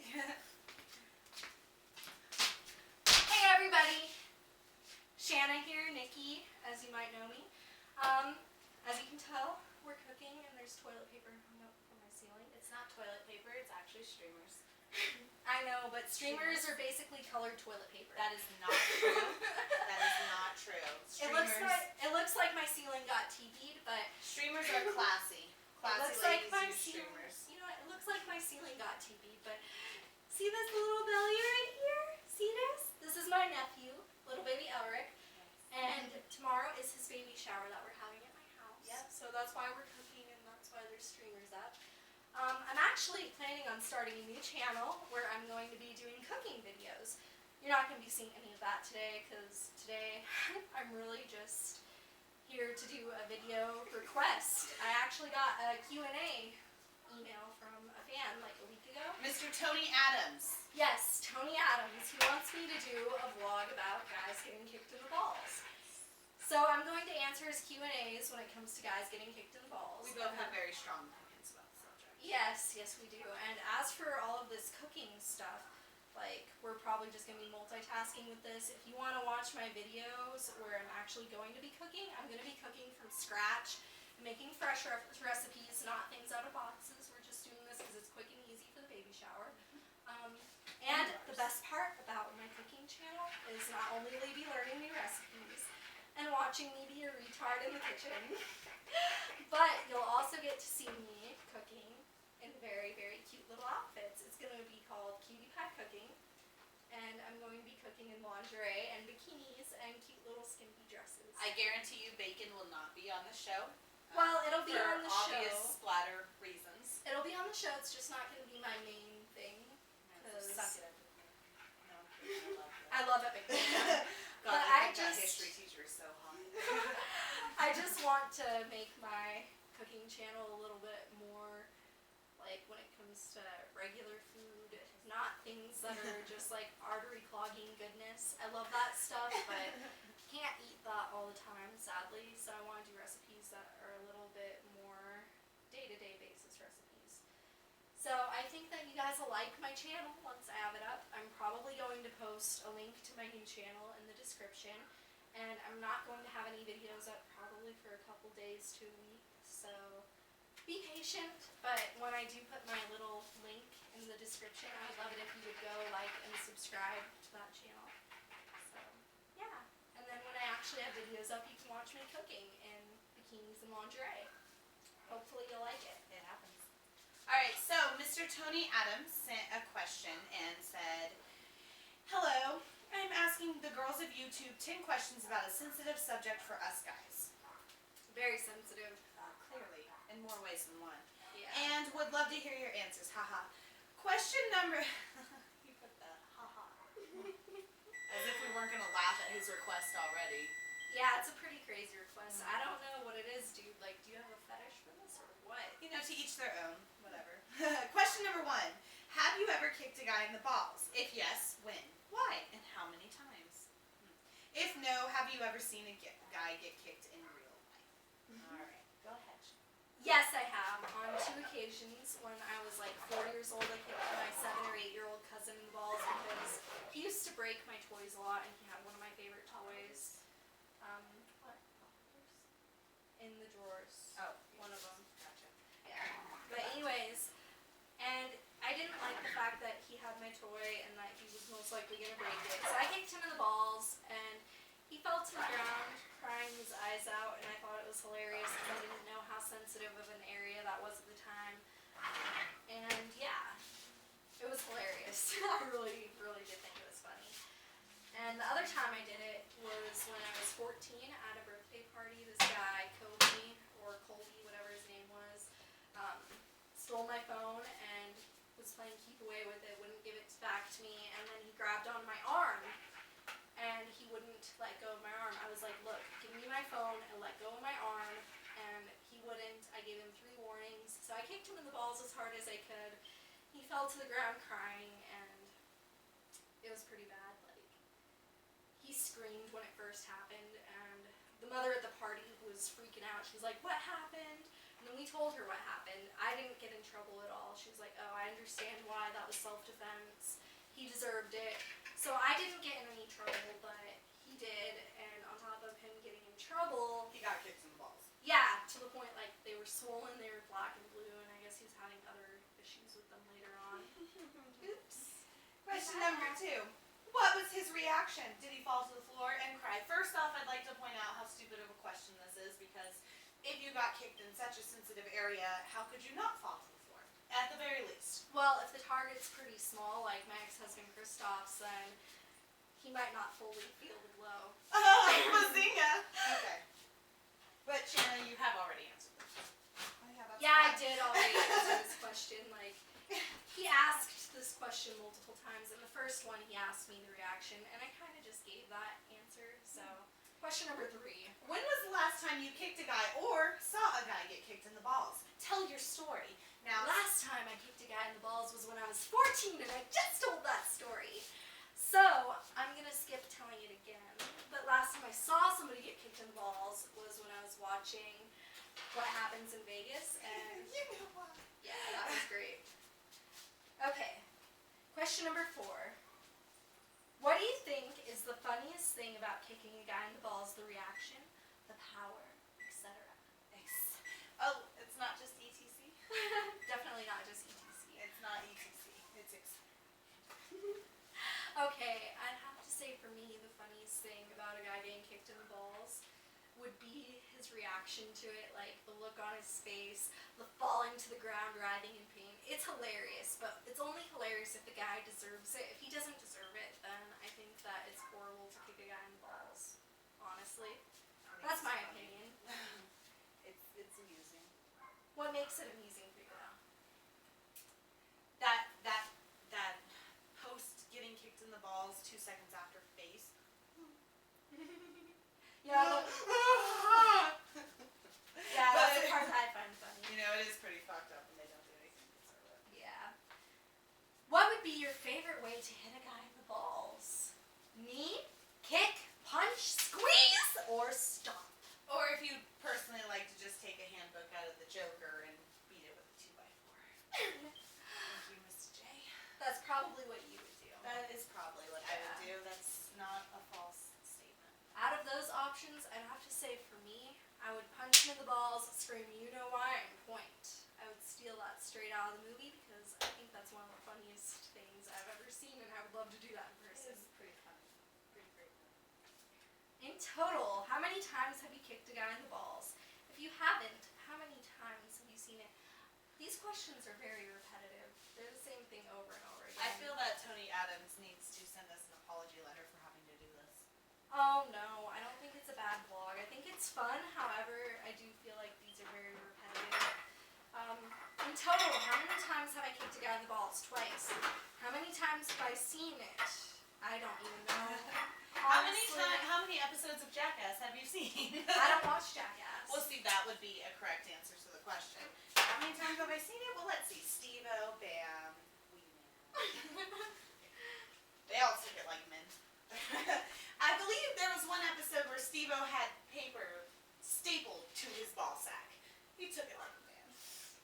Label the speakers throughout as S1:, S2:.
S1: Hey everybody! Shanna here, Nikki, as you might know me. As you can tell, we're cooking and there's toilet paper hung up from my ceiling.
S2: It's not toilet paper, it's actually streamers.
S1: I know, but streamers are basically colored toilet paper.
S2: That is not true. That is not true. Streamers,
S1: It looks like my ceiling got TP'd, but
S2: streamers are classy. Classy ladies use streamers.
S1: You know what? It looks like my ceiling got TP'd, but see this little belly right here? See this? This is my nephew, little baby Elric, and tomorrow is his baby shower that we're having at my house.
S2: Yep.
S1: So that's why we're cooking and that's why there's streamers up. I'm actually planning on starting a new channel where I'm going to be doing cooking videos. You're not going to be seeing any of that today because today I'm really just here to do a video request. I actually got a Q&A email from a fan like a week ago.
S2: Mr. Tony Adams.
S1: Yes, Tony Adams. He wants me to do a vlog about guys getting kicked in the balls. So I'm going to answer his Q&As when it comes to guys getting kicked in the balls.
S2: We both have very strong opinions about the subject.
S1: Yes, we do. And as for all of this cooking stuff, like, we're probably just going to be multitasking with this. If you want to watch my videos where I'm actually going to be cooking, I'm going to be cooking from scratch, making fresh recipes, not things out of boxes. We're just doing this because it's quick and easy for the baby shower. And the best part about my cooking channel is not only will you be learning new recipes and watching me be a retard in the kitchen, but you'll also get to see me cooking in very, very cute little outfits. It's going to be called Cutie Pie Cooking, and I'm going to be cooking in lingerie and bikinis and cute little skimpy dresses.
S2: I guarantee you bacon will not be on the show.
S1: Well, it'll be on the show.
S2: For obvious splatter reasons.
S1: It'll be on the show, it's just not going to be my main thing.
S2: Suck it up with me. No,
S1: I love it.
S2: God,
S1: But
S2: I think that history teacher is so hot.
S1: I just want to make my cooking channel a little bit more like when it comes to regular food, not things that are just like artery clogging goodness. I love that stuff, but can't eat that all the time, sadly. So I want to do recipes that are a little bit more day-to-day basis recipes. So I think that you guys will like my channel once I have it up. I'm probably going to post a link to my new channel in the description. And I'm not going to have any videos up probably for a couple days to a week. So be patient. But when I do put my little link in the description, I would love it if you would go like and subscribe to that channel. So yeah. And then when I actually have videos up, you can watch me cooking in bikinis and lingerie. Hopefully you'll like it.
S2: It happens. Alright, so Mr. Tony Adams sent a question and said, hello, I'm asking the girls of YouTube 10 questions about a sensitive subject for us guys.
S1: Very sensitive.
S2: Clearly, in more ways than one.
S1: Yeah.
S2: And would love to hear your answers, haha. Question number, you put the haha. As if we weren't going to laugh at his request already.
S1: Yeah, it's a pretty crazy request. I don't know what it is, dude. Like, do you have a fetish for this or what?
S2: You know, to each their own. Whatever. Question number 1. Have you ever kicked a guy in the balls? If yes, when? Why? And how many times? If no, have you ever seen a guy get kicked in real life? Alright, go ahead.
S1: Yes, I have. On 2 occasions. When I was like 4 years old, I kicked my 7 or 8-year-old cousin in the balls because he used to break my toys a lot and he had one of my favorite toys. What? In the drawers.
S2: Oh,
S1: one of them.
S2: Gotcha.
S1: Yeah. But anyways, and I didn't like the fact that he had my toy and that he was most likely going to break it. So I kicked him in the balls and he fell to the ground crying his eyes out, and I thought it was hilarious because I didn't know how sensitive of an area that was at the time. And yeah, it was hilarious. I really, really did think it was funny. And the other time I did it was when I was 14 at a birthday party. This guy, Kobe, or Colby, whatever his name was, stole my phone and was playing keep away with it, wouldn't give it back to me, and then he grabbed on my arm and he wouldn't let go of my arm. I was like, look, give me my phone and let go of my arm, and he wouldn't. I gave him 3 warnings. So I kicked him in the balls as hard as I could. He fell to the ground crying and it was pretty bad. Like, he screamed when it first happened, and the mother at the party was freaking out. She's like, what happened? And we told her what happened. I didn't get in trouble at all. She was like, oh, I understand why. That was self-defense. He deserved it. So I didn't get in any trouble, but he did. And on top of him getting in trouble,
S2: He got kicked in the balls.
S1: yeah, to the point like they were swollen, they were black and blue, and I guess he was having other issues with them later on.
S2: Oops. Question number 2. What was his reaction? Did he fall to the floor and cry? First off, I'd like to point out how stupid of a question this is, because if you got kicked in such a sensitive area, how could you not fall to the floor? At the very least.
S1: Well, if the target's pretty small, like my ex-husband Christoph's, then he might not fully feel the blow.
S2: Oh, bazinga! Okay. But Shanna, you have already answered this. Oh, yeah, that's
S1: Yeah, I
S2: fine.
S1: did already answer this question. Like, he asked this question multiple times. In the first one, he asked me the reaction, and I kind of just gave that answer. So, question number 3.
S2: When was the last time you kicked a guy or saw a guy get kicked in the balls? Tell your story. Now,
S1: Last time I kicked a guy in the balls was when I was 14, and I just told that story. So, I'm going to skip telling it again. But last time I saw somebody get kicked in the balls was when I was watching What Happens in Vegas, and
S2: you know what?
S1: yeah, that was great. Okay, question number 4. What do you think is the funniest thing about kicking a guy in the balls? The reaction, the power, etc.
S2: Oh, it's not just ETC?
S1: Definitely not just ETC.
S2: It's not ETC. It's
S1: Okay, I'd have to say for me the funniest thing about a guy getting kicked in the balls would be his reaction to it, like the look on his face, the falling to the ground, writhing in pain. It's hilarious, but it's only hilarious if the guy deserves it. If he doesn't deserve it, then I think that it's horrible to kick a guy in the balls. Honestly, that's my opinion.
S2: It's amusing.
S1: What makes it amusing for you though?
S2: That post getting kicked in the balls 2 seconds after face.
S1: Yeah, yeah, that's the part that I find funny.
S2: You know, it is pretty fucked up when they don't do anything to deserve it.
S1: Yeah. What would be your favorite way to hit a guy in the balls? Knee, kick, punch, squeeze, or stomp?
S2: Or if you personally like to just take a handbook out of the Joker and beat it with a 2x4. Thank you, Mr. J.
S1: That's probably what you would do.
S2: That is probably what I would do. That's not a false statement.
S1: Out of those options, I'd have to say for me, I would punch him in the balls, scream, you know why, and point. I would steal that straight out of the movie because I think that's one of the funniest things I've ever seen, and I would love to do that in person.
S2: This is pretty funny. Pretty great.
S1: In total, how many times have you kicked a guy in the balls? If you haven't, how many times have you seen it? These questions are very repetitive. They're the same thing over and over again.
S2: I feel that Tony Adams needs to send us an apology letter for having to do this.
S1: Oh no, I don't think it's a bad vlog. I think it's fun, however, I do feel like these are very repetitive. In total, how many times have I kicked a guy in the balls? Twice. How many times have I seen it? I don't even know. Honestly,
S2: How many episodes of Jackass have you seen?
S1: I don't watch Jackass.
S2: Well, see, that would be a correct answer to the question. How many times have I seen it? Well, let's see. Steve-O, Bam, Wee Man. They all took it like men. I believe there was one episode where Steve-O had paper stapled to his ball sack. He took it like a man.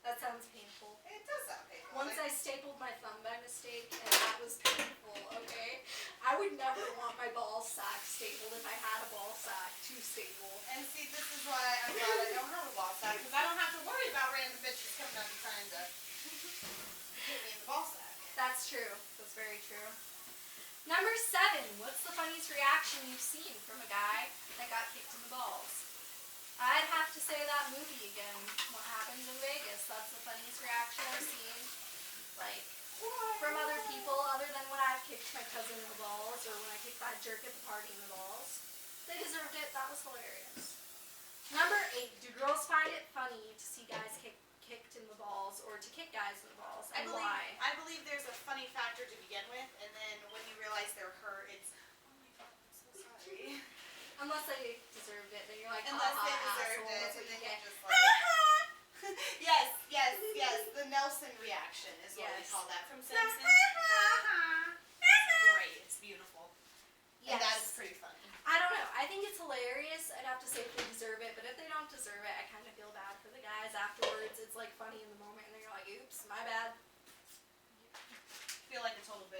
S1: That sounds painful.
S2: It does sound painful.
S1: Once I stapled my thumb by mistake, and that was painful, okay? I would never want my ball sack stapled if I had a ball sack to staple.
S2: And see, this is why I'm glad I don't have a ball sack, because I don't have to worry about random bitches coming up and trying to hit me in the ball sack.
S1: That's true. That's very true. Number 7. What's the funniest reaction you've seen from a guy that got kicked in the balls? I'd have to say that movie again. What Happens in Vegas. That's the funniest reaction I've seen. Like, from other people, other than when I've kicked my cousin in the balls, or when I kicked that jerk at the party in the balls. They deserved it. That was hilarious. Number 8. Do girls find it funny to see guys kicked in the balls, or to kick guys in the balls, and why?
S2: I believe there's a funny factor to begin with, and then when you realize they're hurt, it's, oh my god, I'm so sorry.
S1: Unless they deserved it, then you're like,
S2: Unless
S1: haha,
S2: they deserved
S1: asshole,
S2: it,
S1: that's
S2: and
S1: what
S2: then
S1: you
S2: you're
S1: get.
S2: just like, yes, the Nelson reaction is what we
S1: Yes.
S2: call that from Simpsons. It's great, it's beautiful. And that is
S1: Yes.
S2: pretty funny.
S1: I don't know. I think it's hilarious. I'd have to say if they deserve it, but if they don't deserve it, I kind of feel bad for the guys afterwards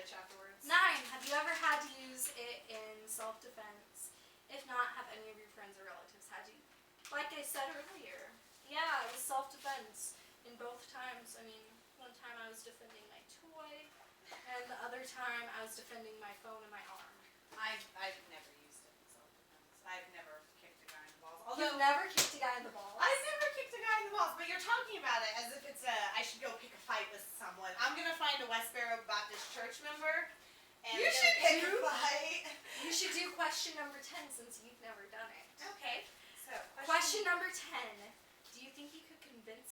S2: bitch afterwards.
S1: 9. Have you ever had to use it in self-defense? If not, have any of your friends or relatives had you? Like I said earlier, yeah, it was self-defense in both times. I mean, one time I was defending my toy, and the other time I was defending my phone and my arm.
S2: I've never used it in self-defense. I've never kicked a guy in the balls.
S1: You've
S2: Although
S1: never kicked a guy in the balls?
S2: I've never kicked a guy in the balls, but you're talking about it as if it's I should go pick a fight with someone. I'm gonna find a Westboro Baptist church member and
S1: You
S2: we're
S1: should
S2: gonna pick
S1: do-
S2: a fight.
S1: You should do question number 10 since you've never done it.
S2: Okay. So
S1: Question number 10. Do you think you could convince